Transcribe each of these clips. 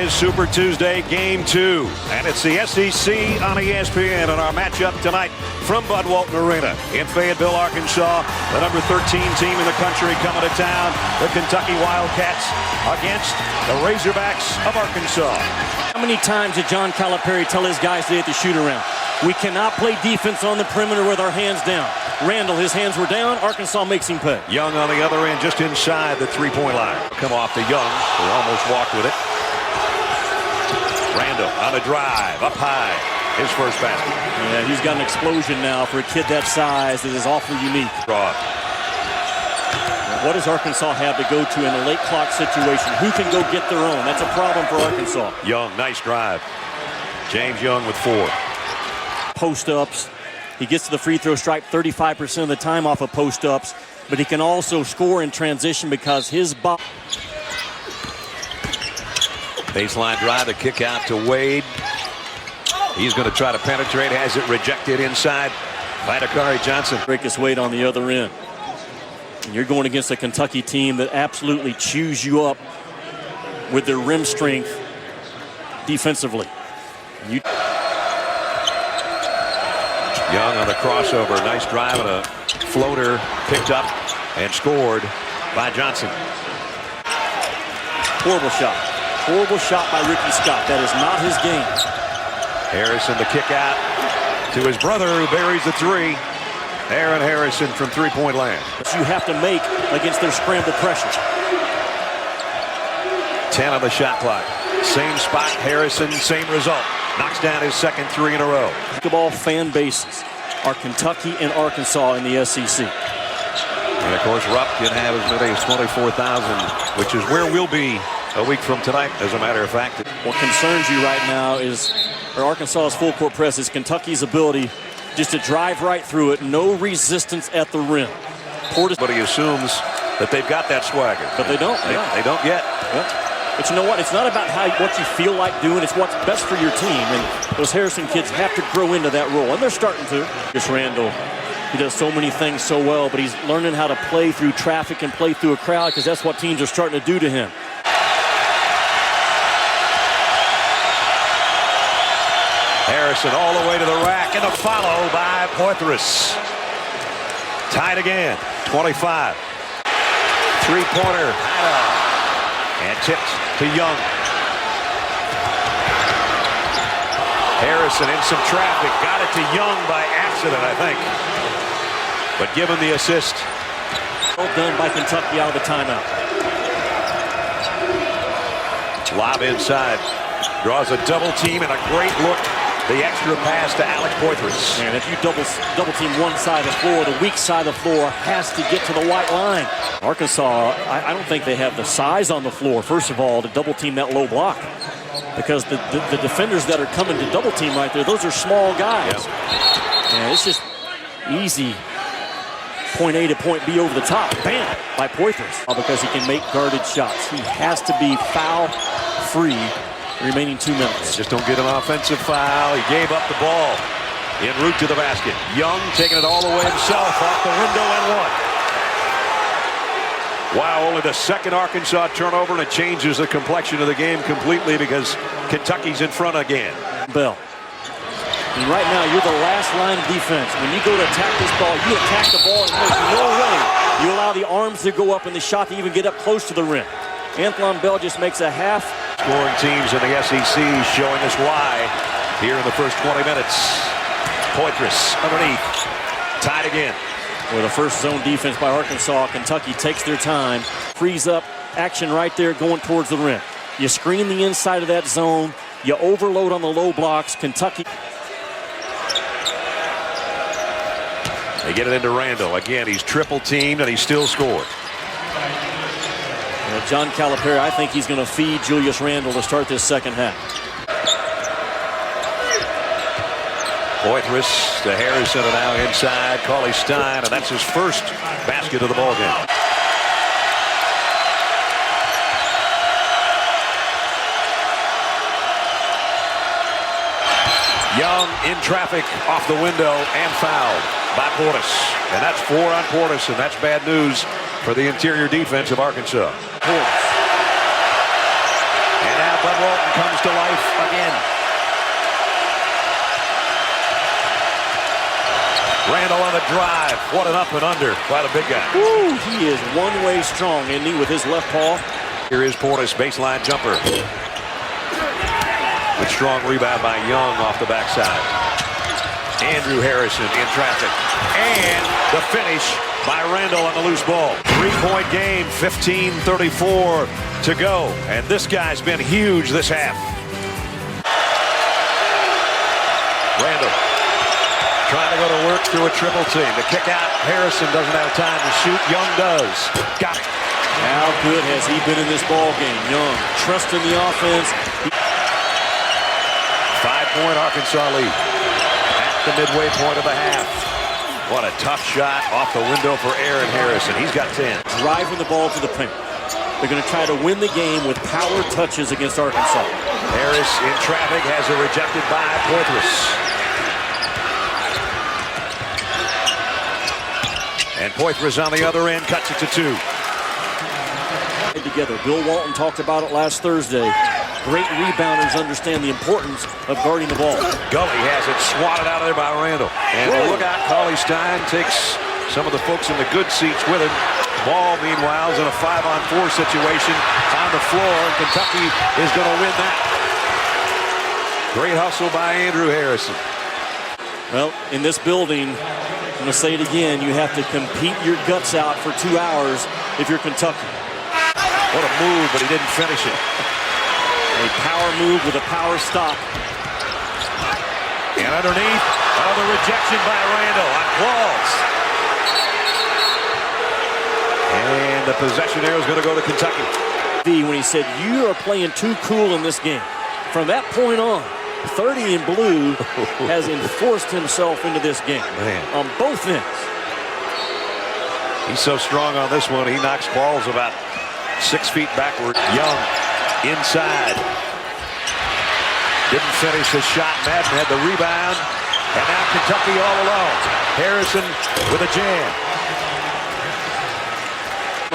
is Super Tuesday Game 2, and it's the SEC on ESPN, and our matchup tonight from Bud Walton Arena in Fayetteville, Arkansas. The number 13 team in the country coming to town, the Kentucky Wildcats, against the Razorbacks of Arkansas. How many times did John Calipari tell his guys today at the shoot-around? We cannot play defense on the perimeter with our hands down. Randall, his hands were down. Arkansas makes him pay. Young on the other end, just inside the three-point line. Come off to Young, who almost walked with it. Randall on the drive, up high. His first basket. Yeah, he's got an explosion now for a kid that size. That is awfully unique. Draw. What does Arkansas have to go to in a late clock situation? Who can go get their own? That's a problem for Arkansas. Young, nice drive. James Young with 4. Post-ups. He gets to the free throw stripe 35% of the time off of post-ups, but he can also score in transition because his body. Baseline drive, the kick out to Wade. He's going to try to penetrate, has it rejected inside by Dakari Johnson. Break his weight on the other end. And you're going against a Kentucky team that absolutely chews you up with their rim strength defensively. Young on the crossover, nice drive and a floater picked up and scored by Johnson. Horrible shot. Horrible shot by Ricky Scott. That is not his game. Harrison the kick out to his brother who buries the 3. Aaron Harrison from three-point land. You have to make against their scramble pressure. 10 on the shot clock. Same spot, Harrison, same result. Knocks down his second 3 in a row. Basketball fan bases are Kentucky and Arkansas in the SEC. And of course, Rupp can have as many as 24,000, which is where we'll be a week from tonight, as a matter of fact. What concerns you right now is Arkansas's full court press is Kentucky's ability just to drive right through it. No resistance at the rim. But he assumes that they've got that swagger. But they don't. They don't yet. Yep. But you know what? It's not about what you feel like doing. It's what's best for your team. And those Harrison kids have to grow into that role. And they're starting to. Just Randall. He does so many things so well, but he's learning how to play through traffic and play through a crowd because that's what teams are starting to do to him. Harrison all the way to the rack and a follow by Poitras. Tied again, 25. Three-pointer, and tipped to Young. Harrison in some traffic, got it to Young by accident, I think. But given the assist. Well done by Kentucky out of the timeout. Lob inside, draws a double team and a great look. The extra pass to Alex Poitras. And if you double team one side of the floor, the weak side of the floor has to get to the white line. Arkansas, I don't think they have the size on the floor, first of all, to double team that low block. Because the defenders that are coming to double team right there, those are small guys. Yep. And it's just easy point A to point B over the top. Bam! By Poitras. Because he can make guarded shots. He has to be foul free. Remaining 2 minutes. Just don't get an offensive foul. He gave up the ball en route to the basket. Young taking it all the way himself off the window and one. Wow, only the second Arkansas turnover, and it changes the complexion of the game completely because Kentucky's in front again. Bell. And right now, you're the last line of defense. When you go to attack this ball, you attack the ball, and there's no way you allow the arms to go up and the shot to even get up close to the rim. Antoine Bell just makes a half. Scoring teams in the SEC showing us why here in the first 20 minutes. Poitras underneath. Tied again. With a first zone defense by Arkansas, Kentucky takes their time. Frees up action right there going towards the rim. You screen the inside of that zone. You overload on the low blocks. Kentucky. They get it into Randall. Again, he's triple teamed and he still scored. John Calipari, I think he's going to feed Julius Randall to start this second half. Poitras to Harrison, and now inside Cauley-Stein, and that's his first basket of the ball game. Young in traffic off the window and fouled by Portis. And that's 4 on Portis, and that's bad news for the interior defense of Arkansas. Portis. And now Bud Walton comes to life again. Randall on the drive. What an up and under. Quite a big guy. Woo, he is one-way strong, isn't he, with his left paw? Here is Portis, baseline jumper. With strong rebound by Young off the backside. Andrew Harrison in traffic. And the finish by Randall on the loose ball. 3-point game, 15:34 to go. And this guy's been huge this half. Randall trying to go to work through a triple team. The kick out, Harrison doesn't have time to shoot. Young does. Got it. How good has he been in this ball game? Young, trusting the offense. 5-point Arkansas lead at the midway point of the half. What a tough shot off the window for Aaron Harrison. He's got 10. Driving the ball to the paint. They're going to try to win the game with power touches against Arkansas. Harris in traffic has it rejected by Poitras. And Poitras on the other end cuts it to 2. Together. Bill Walton talked about it last Thursday. Great rebounders understand the importance of guarding the ball. Gully has it swatted out of there by Randall. And look out, Cauley-Stein takes some of the folks in the good seats with him. Ball, meanwhile, is in a 5-on-4 situation on the floor. And Kentucky is going to win that. Great hustle by Andrew Harrison. Well, in this building, I'm going to say it again, you have to compete your guts out for 2 hours if you're Kentucky. What a move, but he didn't finish it. A power move with a power stop. And underneath, the rejection by Randall on Qualls. And the possession arrow is going to go to Kentucky. When he said, you are playing too cool in this game. From that point on, 30 in blue has enforced himself into this game. Man. On both ends. He's so strong on this one, he knocks balls about 6 feet backward. Young inside. Didn't finish the shot. Madden had the rebound. And now Kentucky all alone. Harrison with a jam.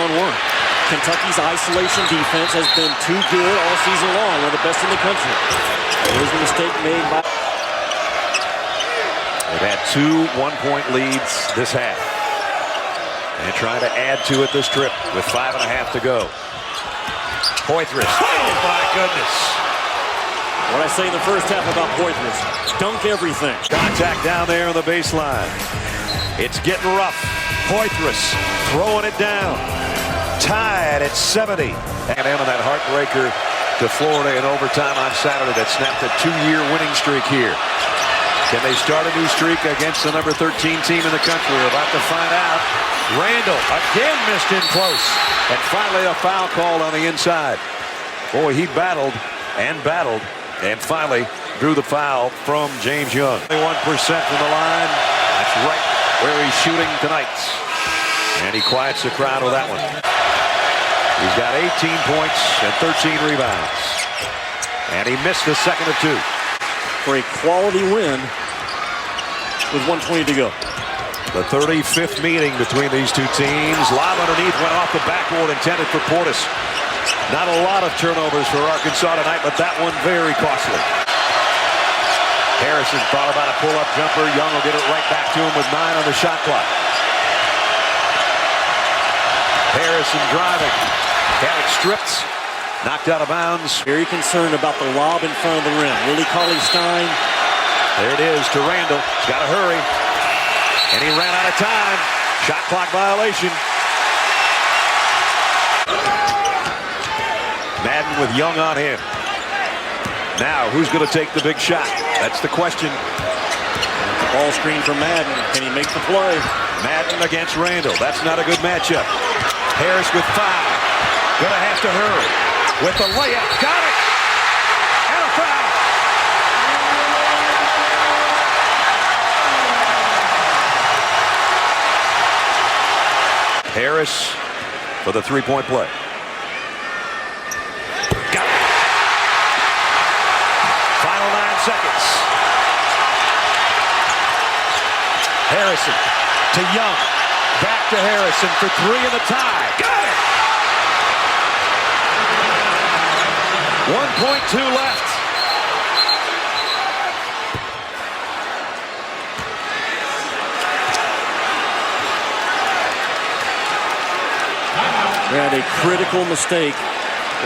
On one. Kentucky's isolation defense has been too good all season long. One of the best in the country. There's a mistake made by... They've had 2 one-point leads this half. And trying to add to it this trip with 5.5 to go. Poitras. Oh, my goodness. What I say in the first half about Poitras. Dunk everything. Contact down there on the baseline. It's getting rough. Poitras throwing it down. Tied at 70. And in on that heartbreaker to Florida in overtime on Saturday that snapped a 2-year winning streak here. Can they start a new streak against the number 13 team in the country? We're about to find out. Randall again missed in close. And finally a foul called on the inside. Boy, he battled and finally drew the foul from James Young. 21% from the line. That's right where he's shooting tonight. And he quiets the crowd with that one. He's got 18 points and 13 rebounds. And he missed the second of 2. For a quality win with 1:20 to go. The 35th meeting between these two teams. Lob underneath went off the backboard intended for Portis. Not a lot of turnovers for Arkansas tonight, but that one very costly. Harrison thought about a pull-up jumper. Young will get it right back to him with 9 on the shot clock. Harrison driving. Had it stripped. Knocked out of bounds. Very concerned about the lob in front of the rim. Willie Cauley-Stein. There it is to Randall. He's got to hurry. And he ran out of time. Shot clock violation. Madden with Young on him. Now, who's going to take the big shot? That's the question. Ball screen from Madden. Can he make the play? Madden against Randall. That's not a good matchup. Harris with 5. Going to have to hurry. With the layup. Got it! And a foul! Harris for the 3-point play. Got it! Final 9 seconds. Harrison to Young. Back to Harrison for 3 in the tie. Got it! 1.2 left. They had a critical mistake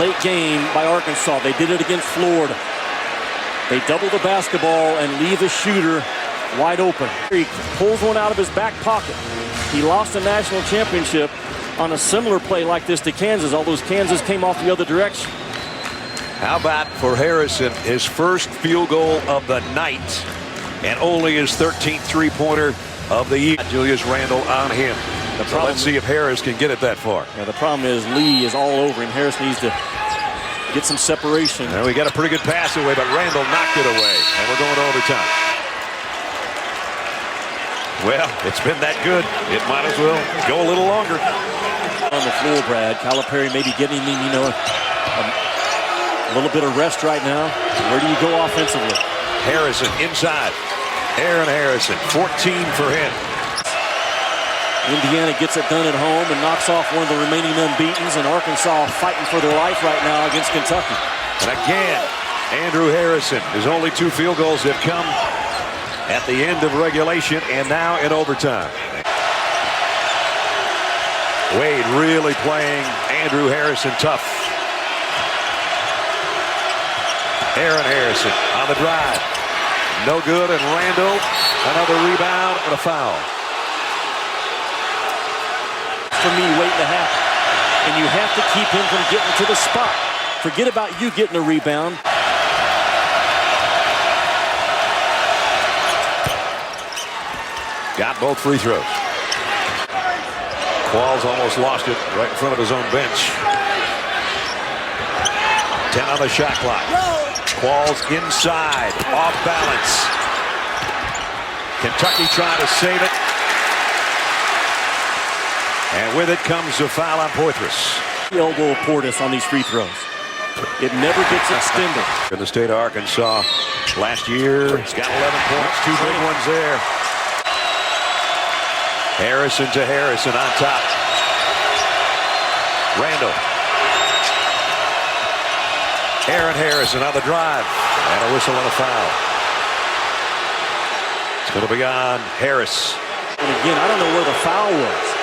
late game by Arkansas. They did it against Florida. They double the basketball and leave the shooter wide open. He pulls one out of his back pocket. He lost a national championship on a similar play like this to Kansas, although Kansas came off the other direction. How about for Harrison, his first field goal of the night and only his 13th three-pointer of the year. Julius Randle on him. So let's see if Harris can get it that far. Yeah, the problem is Lee is all over him. Harris needs to get some separation. And we got a pretty good pass away, but Randle knocked it away. And we're going to overtime. Well, it's been that good. It might as well go a little longer. On the floor, Brad. Calipari maybe getting him, a little bit of rest right now. Where do you go offensively? Harrison inside. Aaron Harrison, 14 for him. Indiana gets it done at home and knocks off one of the remaining unbeatens, and Arkansas fighting for their life right now against Kentucky. And again, Andrew Harrison. His only 2 field goals have come at the end of regulation and now in overtime. Wade really playing Andrew Harrison tough. Aaron Harrison on the drive. No good, and Randle, another rebound and a foul. For me, waiting to happen. And you have to keep him from getting to the spot. Forget about you getting a rebound. Got both free throws. Qualls almost lost it right in front of his own bench. 10 on the shot clock. Qualls inside, off balance. Kentucky trying to save it. And with it comes a foul on Poitras. Elbow Portis on these free throws. It never gets extended. In the state of Arkansas last year, he's got 11 points, 2 big ones there. Harrison to Harrison on top. Randle. Aaron Harrison on the drive. And a whistle and a foul. It's going to be on Harris. And again, I don't know where the foul was.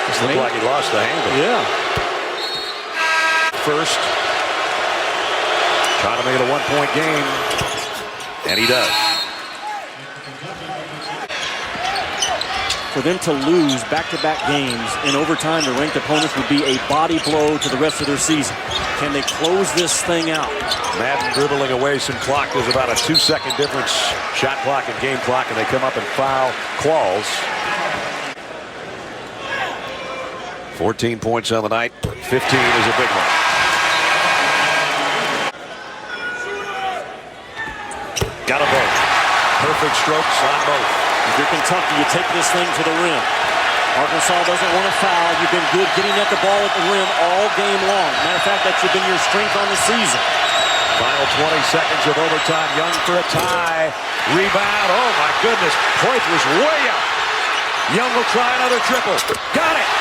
It looked like he lost the handle. Yeah. First. Trying to make it a 1-point game. And he does. For them to lose back-to-back games in overtime to ranked opponents would be a body blow to the rest of their season. Can they close this thing out? Madden dribbling away some clock. There's about a 2-second difference, shot clock and game clock, and they come up and foul Qualls. 14 points on the night. 15 is a big one. Got them both. Perfect strokes on both. If you're Kentucky, you take this thing to the rim. Arkansas doesn't want to foul. You've been good getting at the ball at the rim all game long. Matter of fact, that should have been your strength on the season. Final 20 seconds of overtime. Young for a tie. Rebound. Oh, my goodness. Point was way up. Young will try another triple. Got it.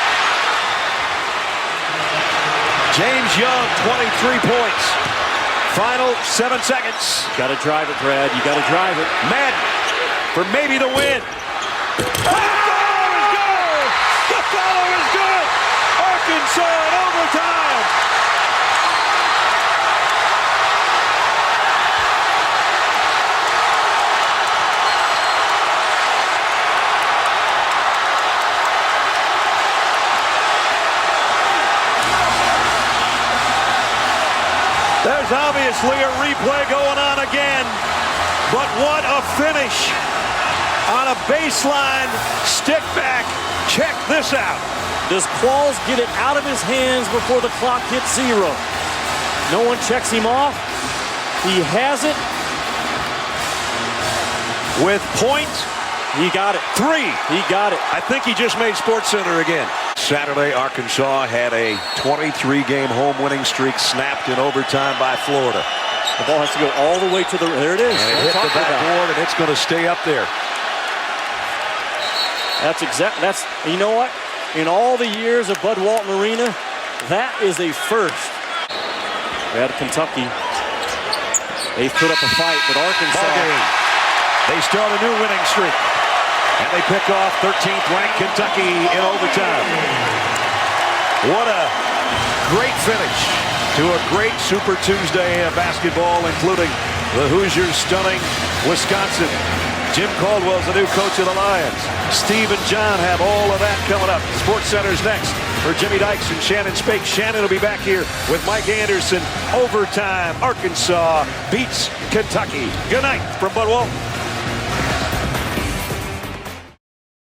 James Young, 23 points. Final 7 seconds. Got to drive it, Brad. You got to drive it. Madden for maybe the win. The follow is good. Arkansas in overtime. There's obviously a replay going on again, but what a finish on a baseline stick back. Check this out. Does Qualls get it out of his hands before the clock hits 0? No one checks him off. He has it. With point. He got it. 3. He got it. I think he just made SportsCenter again. Saturday, Arkansas had a 23-game home winning streak snapped in overtime by Florida. The ball has to go all the way to the... There it is. And it hit the backboard, and it's going to stay up there. That's you know what? In all the years of Bud Walton Arena, that is a first. At Kentucky, they put up a fight, but Arkansas. They start a new winning streak, and they pick off 13th ranked Kentucky in overtime. What a great finish to a great Super Tuesday of basketball, including the Hoosiers stunning Wisconsin. Jim Caldwell's the new coach of the Lions. Steve and John have all of that coming up. SportsCenter's next. For Jimmy Dykes and Shannon Spake, Shannon will be back here with Mike Anderson. Overtime, Arkansas beats Kentucky. Good night from Bud Walton.